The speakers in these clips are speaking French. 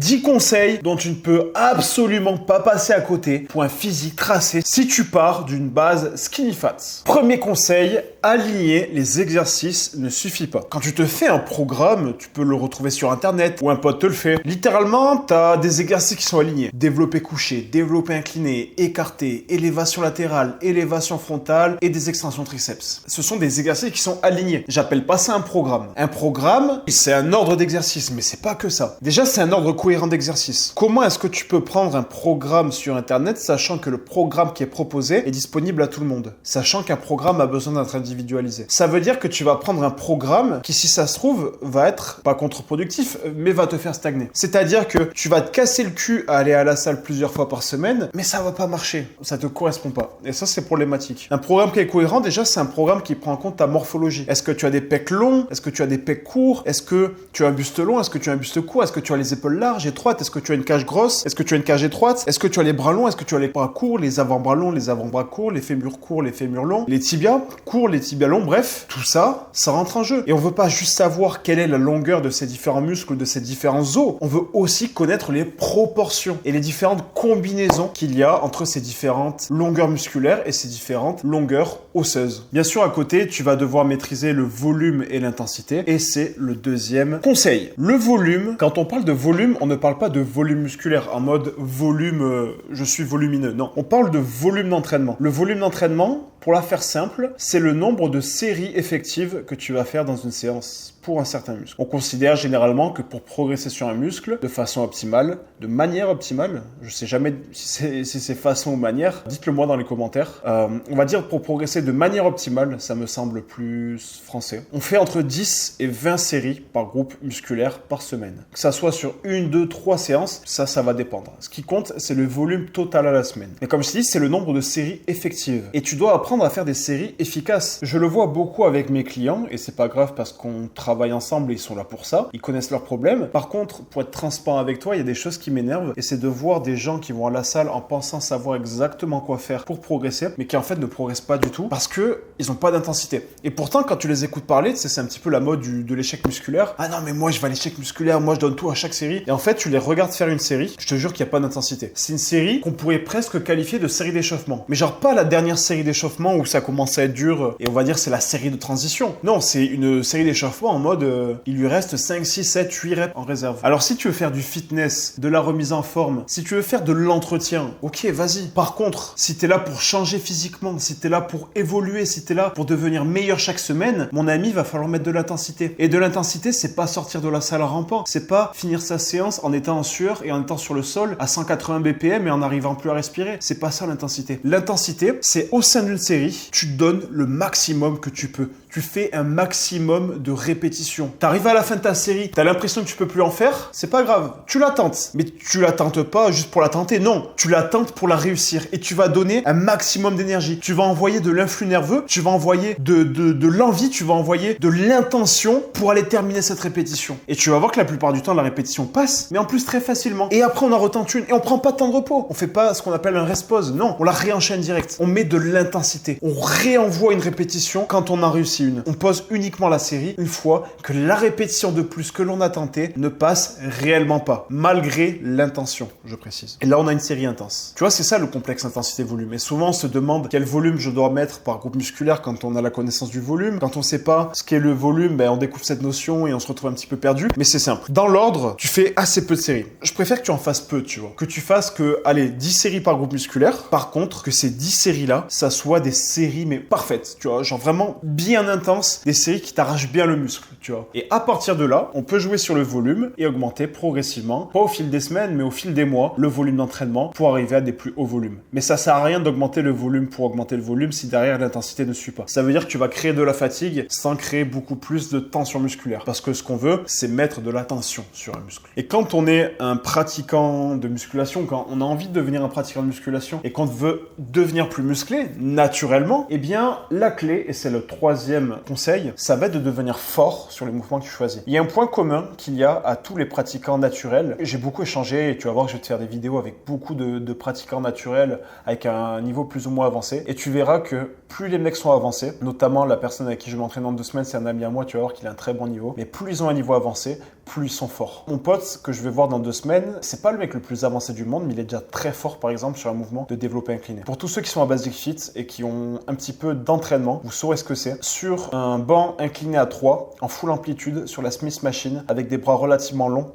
10 conseils dont tu ne peux absolument pas passer à côté pour un physique tracé si tu pars d'une base skinny fat. Premier conseil, aligner les exercices ne suffit pas. Quand tu te fais un programme, tu peux le retrouver sur internet ou un pote te le fait. Littéralement, tu as des exercices qui sont alignés. Développé couché, développé incliné, écarté, élévation latérale, élévation frontale et des extensions triceps. Ce sont des exercices qui sont alignés. J'appelle pas ça un programme. Un programme, c'est un ordre d'exercice, mais c'est pas que ça. Déjà, c'est un ordre cohérent d'exercice. Comment est-ce que tu peux prendre un programme sur internet sachant que le programme qui est proposé est disponible à tout le monde? Sachant qu'un programme a besoin d'être individualisé. Ça veut dire que tu vas prendre un programme qui, si ça se trouve, va être pas contre-productif, mais va te faire stagner. C'est-à-dire que tu vas te casser le cul à aller à la salle plusieurs fois par semaine, mais ça va pas marcher. Ça te correspond pas. Et ça, c'est problématique. Un programme qui est cohérent, déjà, c'est un programme qui prend en compte ta morphologie. Est-ce que tu as des pecs longs? Est-ce que tu as des pecs courts? Est-ce que tu as un buste long? Est-ce que tu as un buste court? Est-ce que tu as les épaules larges, étroites? Est-ce que tu as une cage grosse? Est-ce que tu as une cage étroite? Est-ce que tu as les bras longs? Est-ce que tu as les bras courts, les avant-bras longs, les avant-bras courts, les fémurs courts, les fémurs longs, les tibias courts, les tibias longs? Bref, tout ça, ça rentre en jeu. Et on veut pas juste savoir quelle est la longueur de ces différents muscles, de ces différents os. On veut aussi connaître les proportions et les différentes combinaisons qu'il y a entre ces différentes longueurs musculaires et ces différentes longueurs osseuses. Bien sûr, à côté, tu vas devoir maîtriser le volume et l'intensité, et c'est le deuxième conseil. Le volume, quand on parle de volume, on ne parle pas de volume musculaire en mode volume, je suis volumineux. Non, on parle de volume d'entraînement. Le volume d'entraînement, pour la faire simple, c'est le nombre de séries effectives que tu vas faire dans une séance pour un certain muscle. On considère généralement que pour progresser sur un muscle de façon optimale, de manière optimale, je sais jamais si c'est façon ou manière, dites-le moi dans les commentaires. On va dire pour progresser de manière optimale, ça me semble plus français. On fait entre 10 et 20 séries par groupe musculaire par semaine. Que ça soit sur 1, 2, 3 séances, ça va dépendre. Ce qui compte, c'est le volume total à la semaine. Et comme je te dis, c'est le nombre de séries effectives. Et tu dois apprendre à faire des séries efficaces. Je le vois beaucoup avec mes clients, et c'est pas grave parce qu'on travaille ensemble et ils sont là pour ça. Ils connaissent leurs problèmes. Par contre, pour être transparent avec toi, il y a des choses qui m'énervent, et c'est de voir des gens qui vont à la salle en pensant savoir exactement quoi faire pour progresser, mais qui en fait ne progressent pas du tout parce que ils ont pas d'intensité. Et pourtant, quand tu les écoutes parler, c'est un petit peu la mode de l'échec musculaire. Ah non, mais moi je vais à l'échec musculaire, moi je donne tout à chaque série. Et en fait, tu les regardes faire une série, je te jure qu'il n'y a pas d'intensité. C'est une série qu'on pourrait presque qualifier de série d'échauffement. Mais genre pas la dernière série d'échauffement où ça commence à être dur et on va dire c'est la série de transition. Non, c'est une série d'échauffement en mode il lui reste 5, 6, 7, 8 reps en réserve. Alors si tu veux faire du fitness, de la remise en forme, si tu veux faire de l'entretien, ok, vas-y. Par contre, si t'es là pour changer physiquement, si t'es là pour évoluer, si t'es là pour devenir meilleur chaque semaine, mon ami, va falloir mettre de l'intensité. Et de l'intensité, c'est pas sortir de la salle en rampant, c'est pas finir sa séance en étant en sueur et en étant sur le sol à 180 BPM et en n'arrivant plus à respirer. C'est pas ça l'intensité. L'intensité, c'est au sein d'une série, tu donnes le maximum que tu peux. Tu fais un maximum de répétitions. T'arrives à la fin de ta série, t'as l'impression que tu peux plus en faire, c'est pas grave. Tu la tentes. Mais tu la tentes pas juste pour la tenter, non. Tu la tentes pour la réussir. Et tu vas donner un maximum d'énergie. Tu vas envoyer de l'influx nerveux, tu vas envoyer de l'envie, tu vas envoyer de l'intention pour aller terminer cette répétition. Et tu vas voir que la plupart du temps, la répétition passe, mais en plus très facilement. Et après, on en retente une et on prend pas de temps de repos. On fait pas ce qu'on appelle un rest pause. Non, on la réenchaîne direct. On met de l'intensité. On réenvoie une répétition quand on a réussi une. On pose uniquement la série une fois que la répétition de plus que l'on a tenté ne passe réellement pas, malgré l'intention, je précise. Et là, on a une série intense. Tu vois, c'est ça le complexe intensité-volume. Et souvent, on se demande quel volume je dois mettre par groupe musculaire quand on a la connaissance du volume. Quand on sait pas ce qu'est le volume, on découvre cette notion et on se retrouve un petit peu perdu. Mais c'est simple. Dans l'ordre, tu fais assez peu de séries. Je préfère que tu en fasses peu, tu vois. Que tu fasses 10 séries par groupe musculaire. Par contre, que ces 10 séries-là, ça soit des séries, mais parfaites, tu vois. Genre vraiment bien intenses, des séries qui t'arrachent bien le muscle, tu vois. Et à partir de là, on peut jouer sur le volume et augmenter progressivement, pas au fil des semaines, mais au fil des mois, le volume d'entraînement pour arriver à des plus hauts volumes. Mais ça sert à rien d'augmenter le volume pour augmenter le volume si derrière l'intensité ne suit pas. Ça veut dire que tu vas créer de la fatigue sans créer beaucoup plus de tension musculaire. Parce que ce qu'on veut, c'est mettre de la tension sur un muscle. Et quand on est un pratiquant de musculation, quand on a envie de devenir un pratiquant de musculation et qu'on veut devenir plus musclé, naturellement, eh bien, la clé, et c'est le troisième conseil, ça va être de devenir fort sur les mouvements que tu choisis. Il y a un point commun qu'il y a à tous les pratiquants naturels. J'ai beaucoup échangé et tu vas voir que je vais te faire des vidéos avec beaucoup de pratiquants naturels avec un niveau plus ou moins avancé. Et tu verras que plus les mecs sont avancés, notamment la personne avec qui je m'entraîne dans 2 semaines, c'est un ami à moi, tu vas voir qu'il a un très bon niveau. Mais plus ils ont un niveau avancé, plus ils sont forts. Mon pote que je vais voir dans 2 semaines, c'est pas le mec le plus avancé du monde, mais il est déjà très fort par exemple sur un mouvement de développé incliné. Pour tous ceux qui sont à Basic Fit et qui ont un petit peu d'entraînement, vous saurez ce que c'est. Sur un banc incliné à 3, en full amplitude, sur la Smith Machine, avec des bras relativement longs,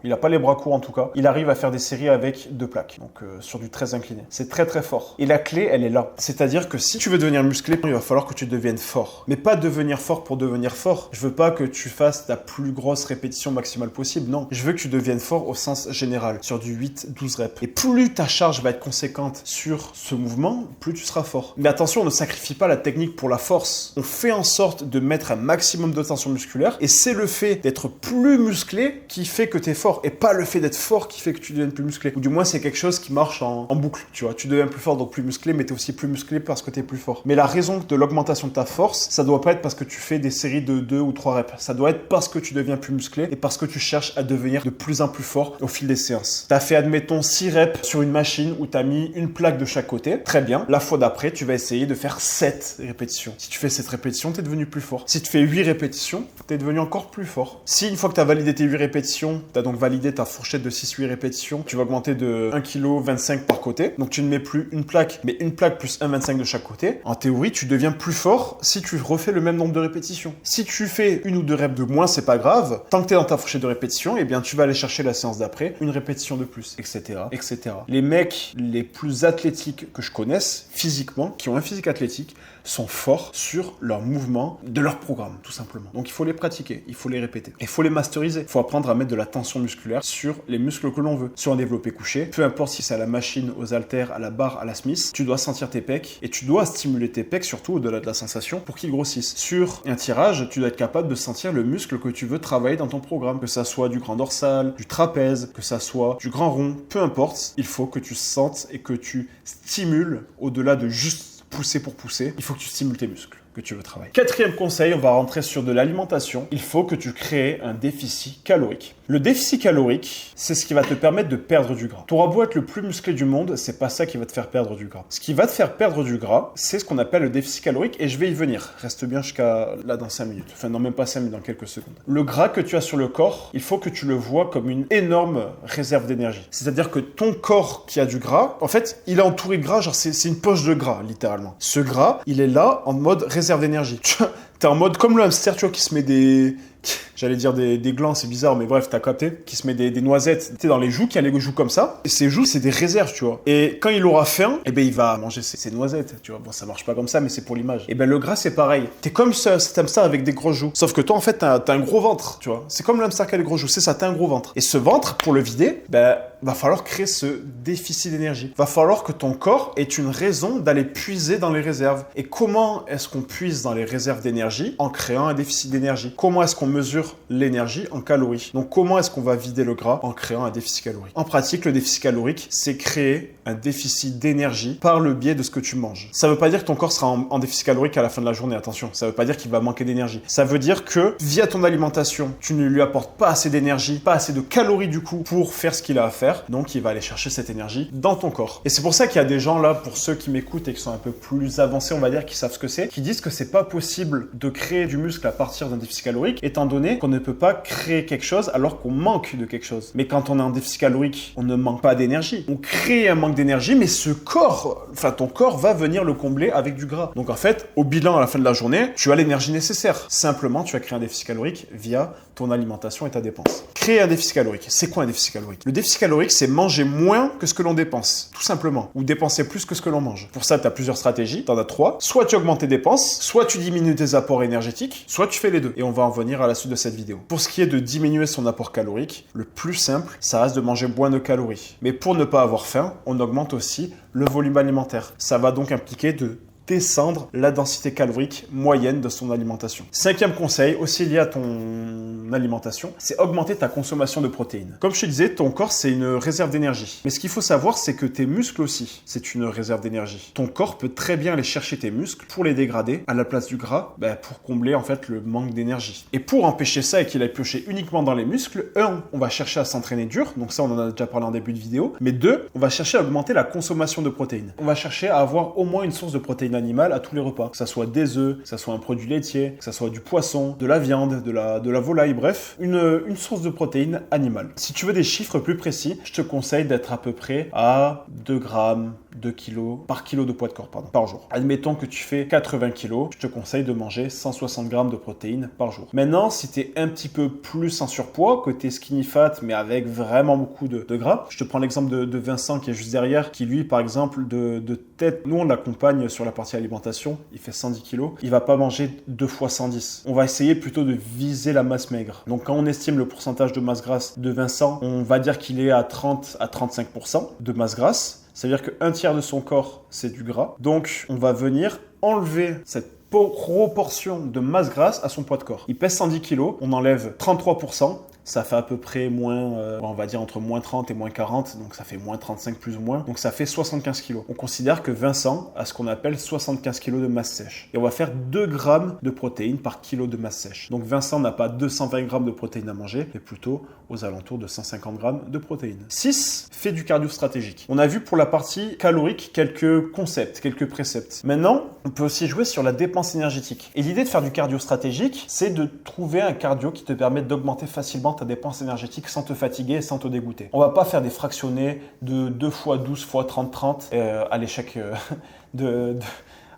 il a pas les bras courts en tout cas, il arrive à faire des séries avec 2 plaques, donc sur du très incliné. C'est très très fort. Et la clé, elle est là. C'est-à-dire que si tu veux devenir musclé, il va falloir que tu deviennes fort. Mais pas devenir fort pour devenir fort. Je veux pas que tu fasses ta plus grosse répétition maximale possible, non. Je veux que tu deviennes fort au sens général, sur du 8-12 reps. Et plus ta charge va être conséquente sur ce mouvement, plus tu seras fort. Mais attention, on ne sacrifie pas la technique pour la force. On fait en sorte de mettre un maximum de tension musculaire et c'est le fait d'être plus musclé qui fait que tu es fort et pas le fait d'être fort qui fait que tu deviennes plus musclé. Ou du moins, c'est quelque chose qui marche en boucle, tu vois. Tu deviens plus fort, donc plus musclé, mais tu es aussi plus musclé parce que tu es plus fort. Mais la raison de l'augmentation de ta force, ça doit pas être parce que tu fais des séries de 2 ou 3 reps. Ça doit être parce que tu deviens plus musclé et parce que tu cherches à devenir de plus en plus fort au fil des séances. Tu as fait, admettons, 6 reps sur une machine où tu as mis une plaque de chaque côté. Très bien. La fois d'après, tu vas essayer de faire 7 répétitions. Si tu fais 7 répétitions, tu es devenu plus fort. Si tu fais 8 répétitions, tu es devenu encore plus fort. Si une fois que tu as validé tes 8 répétitions, tu as donc validé ta fourchette de 6-8 répétitions, tu vas augmenter de 1,25 kg par côté. Donc tu ne mets plus une plaque, mais une plaque plus 1,25 de chaque côté. En théorie, tu deviens plus fort si tu refais le même nombre de répétitions. Si tu fais 1 ou 2 reps de moins, c'est pas grave. Tant que tu es dans ta fourchette de répétition, eh bien tu vas aller chercher la séance d'après, une répétition de plus, etc., etc. Les mecs les plus athlétiques que je connaisse, physiquement, qui ont un physique athlétique, sont forts sur leur mouvement de leur programme, tout simplement. Donc il faut les pratiquer, il faut les répéter, il faut les masteriser. Il faut apprendre à mettre de la tension musculaire sur les muscles que l'on veut. Sur un développé couché, peu importe si c'est à la machine, aux haltères, à la barre, à la Smith, tu dois sentir tes pecs et tu dois stimuler tes pecs, surtout au-delà de la sensation, pour qu'ils grossissent. Sur un tirage, tu dois être capable de sentir le muscle que tu veux travailler dans ton programme, que ça soit du grand dorsal, du trapèze, que ça soit du grand rond, peu importe, il faut que tu sentes et que tu stimules au-delà de juste pousser pour pousser, il faut que tu stimules tes muscles que tu veux travailler. 4e conseil, on va rentrer sur de l'alimentation. Il faut que tu crées un déficit calorique. Le déficit calorique, c'est ce qui va te permettre de perdre du gras. Tu auras beau être le plus musclé du monde, c'est pas ça qui va te faire perdre du gras. Ce qui va te faire perdre du gras, c'est ce qu'on appelle le déficit calorique et je vais y venir. Reste bien jusqu'à là dans 5 minutes. Enfin, non, même pas 5 minutes, dans quelques secondes. Le gras que tu as sur le corps, il faut que tu le vois comme une énorme réserve d'énergie. C'est-à-dire que ton corps qui a du gras, en fait, il est entouré de gras, genre c'est une poche de gras, littéralement. Ce gras, il est là en mode réserve d'énergie. T'es en mode comme le hamster, tu vois, qui se met des... J'allais dire des glands, c'est bizarre, mais bref, t'as capté. Qui se met des noisettes, tu sais, dans les joues, qui a les joues comme ça. Et ces joues, c'est des réserves, tu vois. Et quand il aura faim, eh ben, il va manger ses noisettes, tu vois. Bon, ça marche pas comme ça, mais c'est pour l'image. Et ben, le gras, c'est pareil. T'es comme cet hamster avec des grosses joues. Sauf que toi, en fait, t'as un gros ventre, tu vois. C'est comme le hamster qui a des grosses joues. C'est ça, t'as un gros ventre. Et ce ventre, pour le vider, ben, va falloir créer ce déficit d'énergie. Va falloir que ton corps ait une raison d'aller puiser dans les réserves. Et comment est-ce qu'on puise dans les réserves d'énergie? En créant un déficit d'énergie. Comment est-ce qu'on mesure l'énergie en calories? Donc comment est-ce qu'on va vider le gras? En créant un déficit calorique. En pratique, le déficit calorique, c'est créer un déficit d'énergie par le biais de ce que tu manges. Ça veut pas dire que ton corps sera en déficit calorique à la fin de la journée, attention. Ça veut pas dire qu'il va manquer d'énergie. Ça veut dire que via ton alimentation, tu ne lui apportes pas assez d'énergie, pas assez de calories du coup pour faire ce qu'il a à faire. Donc il va aller chercher cette énergie dans ton corps. Et c'est pour ça qu'il y a des gens là, pour ceux qui m'écoutent et qui sont un peu plus avancés, on va dire, qui savent ce que c'est, qui disent que c'est pas possible de créer du muscle à partir d'un déficit calorique, étant donné qu'on ne peut pas créer quelque chose alors qu'on manque de quelque chose. Mais quand on est en déficit calorique, on ne manque pas d'énergie. On crée un manque d'énergie, mais ce corps, enfin ton corps va venir le combler avec du gras. Donc en fait, au bilan à la fin de la journée, tu as l'énergie nécessaire. Simplement, tu as créé un déficit calorique via ton alimentation et ta dépense. Créer un déficit calorique. C'est quoi un déficit calorique? Le déficit calorique, c'est manger moins que ce que l'on dépense, tout simplement. Ou dépenser plus que ce que l'on mange. Pour ça, tu as plusieurs stratégies. Tu en as 3. Soit tu augmentes tes dépenses, soit tu diminues tes apports énergétiques, soit tu fais les deux. Et on va en venir à la suite de cette vidéo. Pour ce qui est de diminuer son apport calorique, le plus simple, ça reste de manger moins de calories. Mais pour ne pas avoir faim, on augmente aussi le volume alimentaire. Ça va donc impliquer de descendre la densité calorique moyenne de son alimentation. 5e conseil, aussi lié à ton alimentation, c'est augmenter ta consommation de protéines. Comme je te disais, ton corps, c'est une réserve d'énergie. Mais ce qu'il faut savoir, c'est que tes muscles aussi, c'est une réserve d'énergie. Ton corps peut très bien aller chercher tes muscles pour les dégrader à la place du gras, pour combler en fait le manque d'énergie. Et pour empêcher ça et qu'il aille piocher uniquement dans les muscles, 1, on va chercher à s'entraîner dur, donc ça on en a déjà parlé en début de vidéo, mais 2, on va chercher à augmenter la consommation de protéines. On va chercher à avoir au moins une source de protéines animale à tous les repas. Que ça soit des œufs, que ça soit un produit laitier, que ça soit du poisson, de la viande, de la volaille, bref, une source de protéines animales. Si tu veux des chiffres plus précis, je te conseille d'être à peu près à 2 grammes, 2 kilos par kilo de poids de corps par jour. Admettons que tu fais 80 kilos, je te conseille de manger 160 grammes de protéines par jour. Maintenant, si tu es un petit peu plus en surpoids, côté skinny fat, mais avec vraiment beaucoup de gras, je te prends l'exemple de Vincent qui est juste derrière, qui lui, par exemple, de tête, nous on l'accompagne sur la partie alimentation, il fait 110 kilos, il va pas manger 2 fois 110. On va essayer plutôt de viser la masse maigre. Donc quand on estime le pourcentage de masse grasse de Vincent, on va dire qu'il est à 30 à 35% de masse grasse. C'est-à-dire qu'un tiers de son corps, c'est du gras. Donc, on va venir enlever cette proportion de masse grasse à son poids de corps. Il pèse 110 kg, on enlève 33%. Ça fait à peu près moins, on va dire entre moins 30 et moins 40, donc ça fait moins 35 plus ou moins, donc ça fait 75 kg. On considère que Vincent a ce qu'on appelle 75 kg de masse sèche. Et on va faire 2 grammes de protéines par kilo de masse sèche. Donc Vincent n'a pas 220 grammes de protéines à manger, mais plutôt aux alentours de 150 grammes de protéines. 6. Fais du cardio stratégique. On a vu pour la partie calorique quelques concepts, quelques préceptes. Maintenant, on peut aussi jouer sur la dépense énergétique. Et l'idée de faire du cardio stratégique, c'est de trouver un cardio qui te permet d'augmenter facilement ta dépense énergétique sans te fatiguer et sans te dégoûter. On va pas faire des fractionnés de 2 x 12 x 30-30 à l'échec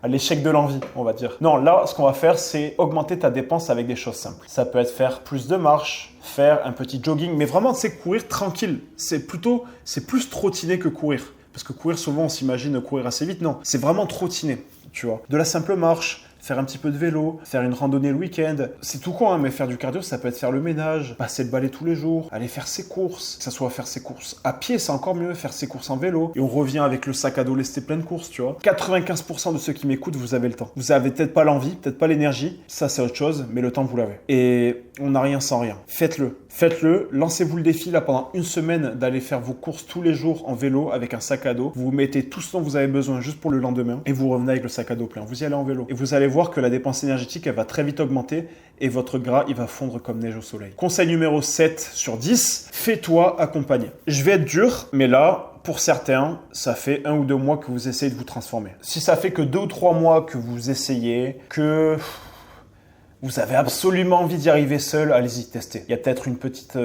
à l'échec de l'envie, on va dire. Non, là, ce qu'on va faire, c'est augmenter ta dépense avec des choses simples. Ça peut être faire plus de marche, faire un petit jogging, mais vraiment, c'est courir tranquille. C'est plus trottiner que courir. Parce que courir, souvent, on s'imagine courir assez vite. Non, c'est vraiment trottiner, tu vois. De la simple marche, faire un petit peu de vélo, faire une randonnée le week-end. C'est tout con, hein, mais faire du cardio, ça peut être faire le ménage, passer le balai tous les jours, aller faire ses courses. Que ça soit faire ses courses à pied, c'est encore mieux, faire ses courses en vélo. Et on revient avec le sac à dos lesté plein de courses, tu vois. 95% de ceux qui m'écoutent, vous avez le temps. Vous avez peut-être pas l'envie, peut-être pas l'énergie. Ça, c'est autre chose, mais le temps, vous l'avez. Et on n'a rien sans rien. Faites-le. Faites-le, lancez-vous le défi là pendant une semaine d'aller faire vos courses tous les jours en vélo avec un sac à dos. Vous mettez tout ce dont vous avez besoin juste pour le lendemain et vous revenez avec le sac à dos plein. Vous y allez en vélo. Et vous allez voir que la dépense énergétique, elle va très vite augmenter et votre gras, il va fondre comme neige au soleil. Conseil numéro 7 sur 10, fais-toi accompagner. Je vais être dur, mais là, pour certains, ça fait 1 ou 2 mois que vous essayez de vous transformer. Si ça fait que 2 ou 3 mois que vous essayez, que vous avez absolument envie d'y arriver seul, allez-y, testez. Il y a peut-être une petite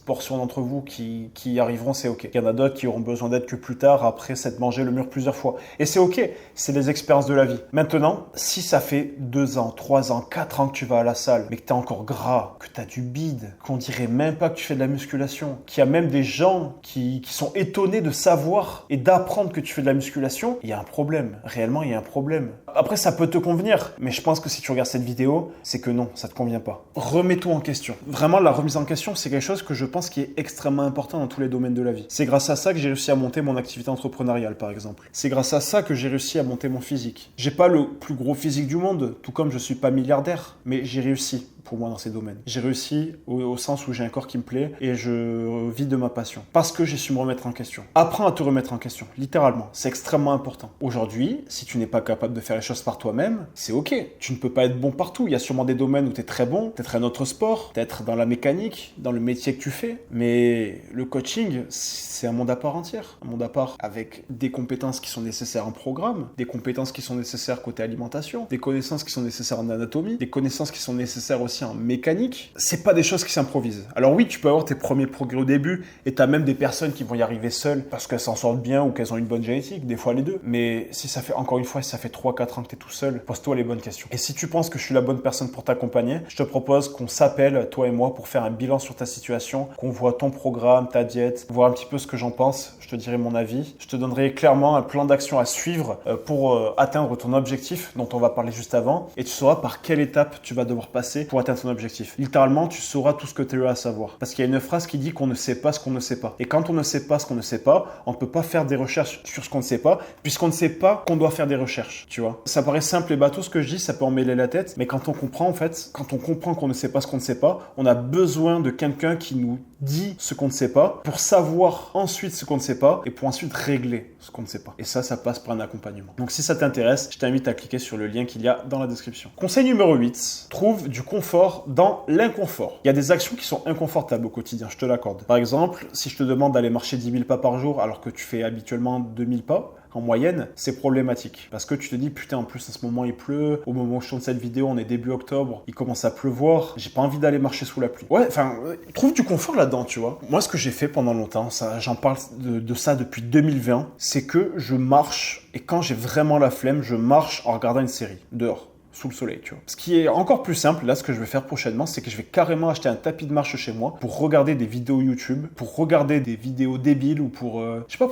portion d'entre vous qui y arriveront, c'est ok. Il y en a d'autres qui auront besoin d'aide que plus tard, après s'être mangé le mur plusieurs fois. Et c'est ok, c'est des expériences de la vie. Maintenant, si ça fait 2 ans, 3 ans, 4 ans que tu vas à la salle, mais que tu es encore gras, que tu as du bide, qu'on dirait même pas que tu fais de la musculation, qu'il y a même des gens qui sont étonnés de savoir et d'apprendre que tu fais de la musculation, il y a un problème. Réellement, il y a un problème. Après, ça peut te convenir, mais je pense que si tu regardes cette vidéo, c'est que non, ça ne te convient pas. Remets-toi en question. Vraiment, la remise en question, c'est quelque chose que je pense qui est extrêmement important dans tous les domaines de la vie. C'est grâce à ça que j'ai réussi à monter mon activité entrepreneuriale, par exemple. C'est grâce à ça que j'ai réussi à monter mon physique. J'ai pas le plus gros physique du monde, tout comme je suis pas milliardaire, mais j'ai réussi pour moi dans ces domaines. J'ai réussi au sens où j'ai un corps qui me plaît et je vis de ma passion. Parce que j'ai su me remettre en question. Apprends à te remettre en question, littéralement. C'est extrêmement important. Aujourd'hui, si tu n'es pas capable de faire les choses par toi-même, c'est ok. Tu ne peux pas être bon partout. Il y a sûrement des domaines où tu es très bon, peut-être un autre sport, peut-être dans la mécanique, dans le métier que tu fais. Mais le coaching, c'est un monde à part entière. Un monde à part avec des compétences qui sont nécessaires en programme, des compétences qui sont nécessaires côté alimentation, des connaissances qui sont nécessaires en anatomie, des connaissances qui sont nécessaires aussi en mécanique. C'est pas des choses qui s'improvisent. Alors oui, tu peux avoir tes premiers progrès au début et tu as même des personnes qui vont y arriver seules parce qu'elles s'en sortent bien ou qu'elles ont une bonne génétique, des fois les deux. Mais si ça fait, encore une fois, si ça fait 3-4 ans que tu es tout seul, pose-toi les bonnes questions. Et si tu penses que je suis la bonne personne pour t'accompagner, je te propose qu'on s'appelle, toi et moi, pour faire un bilan sur ta situation, qu'on voit ton programme, ta diète, voir un petit peu ce que j'en pense. Je te dirai mon avis. Je te donnerai clairement un plan d'action à suivre pour atteindre ton objectif dont on va parler juste avant. Et tu sauras par quelle étape tu vas devoir passer pour atteindre ton objectif. Littéralement, tu sauras tout ce que tu as à savoir. Parce qu'il y a une phrase qui dit qu'on ne sait pas ce qu'on ne sait pas. Et quand on ne sait pas ce qu'on ne sait pas, on ne peut pas faire des recherches sur ce qu'on ne sait pas, puisqu'on ne sait pas qu'on doit faire des recherches. Tu vois, ça paraît simple et bateau ce que je dis, ça peut emmêler la tête, mais quand on comprend en fait, quand on comprend qu'on ne sait pas ce qu'on ne sait pas, on a besoin de quelqu'un qui nous dit ce qu'on ne sait pas pour savoir ensuite ce qu'on ne sait pas et pour ensuite régler ce qu'on ne sait pas. Et ça passe par un accompagnement. Donc si ça t'intéresse, je t'invite à cliquer sur le lien qu'il y a dans la description. Conseil numéro 8, trouve du confort dans l'inconfort. Il y a des actions qui sont inconfortables au quotidien, je te l'accorde. Par exemple, si je te demande d'aller marcher 10 000 pas par jour alors que tu fais habituellement 2 000 pas, en moyenne, c'est problématique. Parce que tu te dis, putain, en plus, à ce moment, il pleut. Au moment où je tourne cette vidéo, on est début octobre. Il commence à pleuvoir. J'ai pas envie d'aller marcher sous la pluie. Ouais, enfin, trouve du confort là-dedans, tu vois. Moi, ce que j'ai fait pendant longtemps, ça, j'en parle de ça depuis 2020, c'est que je marche et quand j'ai vraiment la flemme, je marche en regardant une série dehors. Sous le soleil, tu vois. Ce qui est encore plus simple, là, ce que je vais faire prochainement, c'est que je vais carrément acheter un tapis de marche chez moi pour regarder des vidéos YouTube, pour regarder des vidéos débiles ou pour... je sais pas,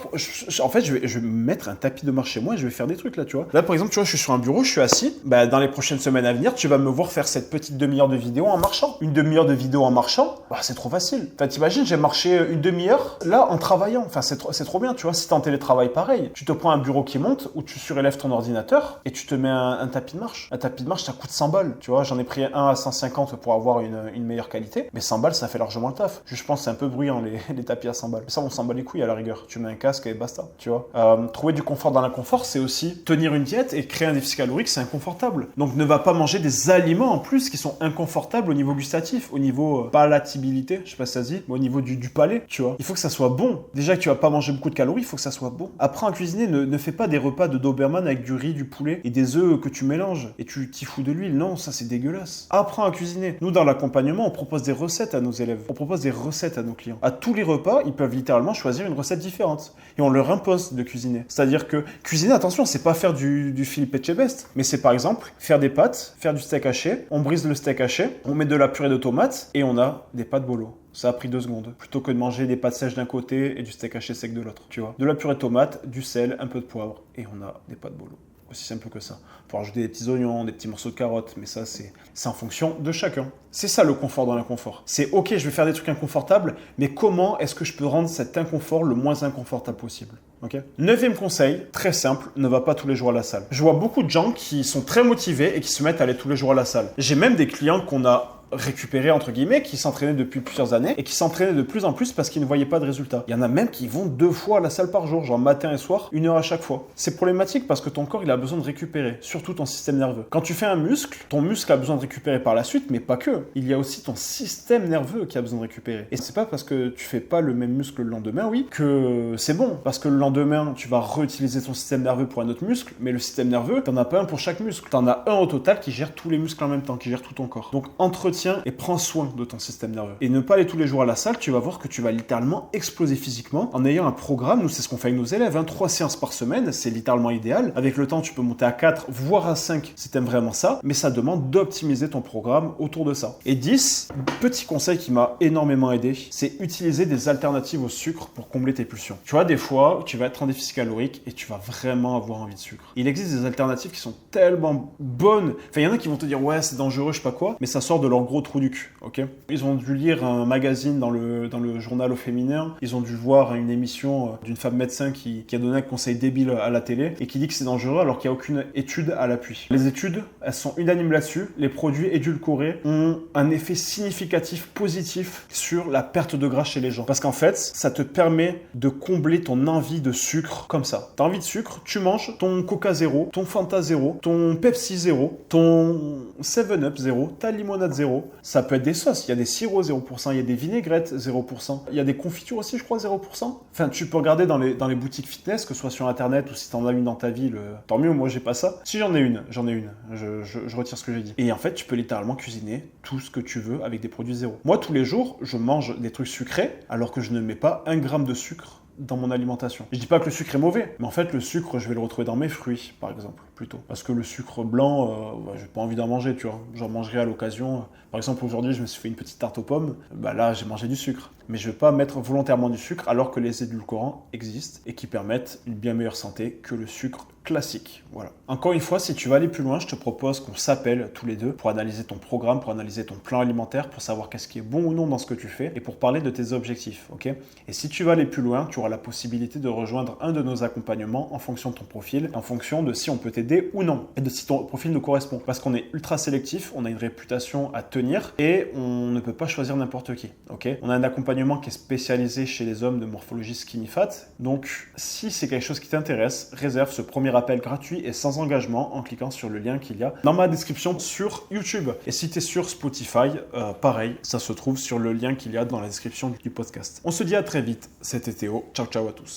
en fait, je vais me mettre un tapis de marche chez moi et je vais faire des trucs, là, tu vois. Là, par exemple, tu vois, je suis sur un bureau, je suis assis. Bah, dans les prochaines semaines à venir, tu vas me voir faire cette petite demi-heure de vidéo en marchant. Une demi-heure de vidéo en marchant, bah, c'est trop facile. Enfin, t'imagines, j'ai marché une demi-heure, là, en travaillant. Enfin, c'est trop bien, tu vois. Si t'es en télétravail, pareil. Tu te prends un bureau qui monte ou tu surélèves ton ordinateur et tu te mets un tapis de marche. Un tapis de marche, ça coûte 100 balles, tu vois, j'en ai pris un à 150 pour avoir une meilleure qualité, mais 100 balles, ça fait largement le taf. Je pense que c'est un peu bruyant, les tapis à 100 balles. Mais ça, on s'en bat les couilles à la rigueur. Tu mets un casque et basta, tu vois. Trouver du confort dans l'inconfort, c'est aussi tenir une diète et créer un déficit calorique, c'est inconfortable. Donc, ne va pas manger des aliments en plus qui sont inconfortables au niveau gustatif, au niveau palatabilité, je sais pas si ça se dit, mais au niveau du palais, tu vois. Il faut que ça soit bon. Déjà que tu vas pas manger beaucoup de calories, il faut que ça soit bon. Apprends à cuisiner, ne fais pas des repas de Doberman avec du riz, du poulet et des œufs que tu mélanges et tu t'y fous de l'huile. Non, ça c'est dégueulasse. Apprends à cuisiner. Nous, dans l'accompagnement, on propose des recettes à nos élèves. On propose des recettes à nos clients. À tous les repas, ils peuvent littéralement choisir une recette différente. Et on leur impose de cuisiner. C'est-à-dire que cuisiner, attention, c'est pas faire du Philippe Etchebest, mais c'est par exemple faire des pâtes, faire du steak haché, on brise le steak haché, on met de la purée de tomates et on a des pâtes bolo. Ça a pris 2 secondes. Plutôt que de manger des pâtes sèches d'un côté et du steak haché sec de l'autre, tu vois. De la purée de tomates, du sel, un peu de poivre et on a des pâtes bolo. Aussi simple que ça. Faut rajouter des petits oignons, des petits morceaux de carottes, mais ça, c'est en fonction de chacun. C'est ça le confort dans l'inconfort. C'est ok, je vais faire des trucs inconfortables, mais comment est-ce que je peux rendre cet inconfort le moins inconfortable possible? Ok. 9e conseil, très simple, ne va pas tous les jours à la salle. Je vois beaucoup de gens qui sont très motivés et qui se mettent à aller tous les jours à la salle. J'ai même des clients qu'on a récupérés entre guillemets, qui s'entraînaient depuis plusieurs années et qui s'entraînaient de plus en plus parce qu'ils ne voyaient pas de résultats. Il y en a même qui vont 2 fois à la salle par jour, genre matin et soir, 1 heure à chaque fois. C'est problématique parce que ton corps il a besoin de récupérer, surtout ton système nerveux. Quand tu fais un muscle, ton muscle a besoin de récupérer par la suite, mais pas que. Il y a aussi ton système nerveux qui a besoin de récupérer. Et c'est pas parce que tu fais pas le même muscle le lendemain, oui, que c'est bon. Parce que le lendemain, tu vas réutiliser ton système nerveux pour un autre muscle, mais le système nerveux, t'en as pas un pour chaque muscle. T'en as un au total qui gère tous les muscles en même temps, qui gère tout ton corps. Donc entretiens et prends soin de ton système nerveux. Et ne pas aller tous les jours à la salle, tu vas voir que tu vas littéralement exploser physiquement en ayant un programme. Nous, c'est ce qu'on fait avec nos élèves, 3 séances par semaine, c'est littéralement idéal. Avec le temps, tu peux monter à 4, voire à 5 si t'aimes vraiment ça, mais ça demande d'optimiser ton programme autour de ça. Et 10, petit conseil qui m'a énormément aidé, c'est utiliser des alternatives au sucre pour combler tes pulsions. Tu vois, des fois, tu vas être en déficit calorique et tu vas vraiment avoir envie de sucre. Il existe des alternatives qui sont tellement bonnes. Enfin, il y en a qui vont te dire, ouais, c'est dangereux, je sais pas quoi, mais ça sort de leur gros trou du cul. Okay. Ils ont dû lire un magazine dans le journal au féminin, ils ont dû voir une émission d'une femme médecin qui a donné un conseil débile à la télé et qui dit que c'est dangereux alors qu'il n'y a aucune étude à l'appui. Les études, elles sont unanimes là-dessus, les produits édulcorés ont un effet significatif positif sur la perte de gras chez les gens. Parce qu'en fait, ça te permet de combler ton envie de sucre comme ça. T'as envie de sucre, tu manges ton Coca zéro, ton Fanta zéro, ton Pepsi zéro, ton 7-Up zéro, ta limonade zéro. Ça peut être des sauces, il y a des sirops 0%, il y a des vinaigrettes 0%, il y a des confitures aussi, je crois, 0%. Enfin, tu peux regarder dans les boutiques fitness, que ce soit sur internet ou si t'en as une dans ta ville, tant mieux, moi j'ai pas ça. Si j'en ai une, je retire ce que j'ai dit. Et en fait, tu peux littéralement cuisiner tout ce que tu veux avec des produits zéro. Moi, tous les jours, je mange des trucs sucrés alors que je ne mets pas 1 gramme de sucre dans mon alimentation. Je dis pas que le sucre est mauvais, mais en fait le sucre je vais le retrouver dans mes fruits par exemple plutôt. Parce que le sucre blanc, j'ai pas envie d'en manger, tu vois. J'en mangerai à l'occasion. Par exemple aujourd'hui je me suis fait une petite tarte aux pommes, bah là j'ai mangé du sucre. Mais je vais pas mettre volontairement du sucre alors que les édulcorants existent et qui permettent une bien meilleure santé que le sucre classique. Voilà. Encore une fois, si tu vas aller plus loin, je te propose qu'on s'appelle tous les deux pour analyser ton programme, pour analyser ton plan alimentaire, pour savoir qu'est-ce qui est bon ou non dans ce que tu fais et pour parler de tes objectifs, ok? Et si tu vas aller plus loin, tu auras la possibilité de rejoindre un de nos accompagnements en fonction de ton profil, en fonction de si on peut t'aider ou non et de si ton profil nous correspond. Parce qu'on est ultra sélectif, on a une réputation à tenir et on ne peut pas choisir n'importe qui, ok? On a un accompagnement qui est spécialisé chez les hommes de morphologie skinny fat. Donc, si c'est quelque chose qui t'intéresse, réserve ce premier appel gratuit et sans engagement en cliquant sur le lien qu'il y a dans ma description sur YouTube. Et si tu es sur Spotify, pareil, ça se trouve sur le lien qu'il y a dans la description du podcast. On se dit à très vite, c'était Théo. Ciao ciao à tous.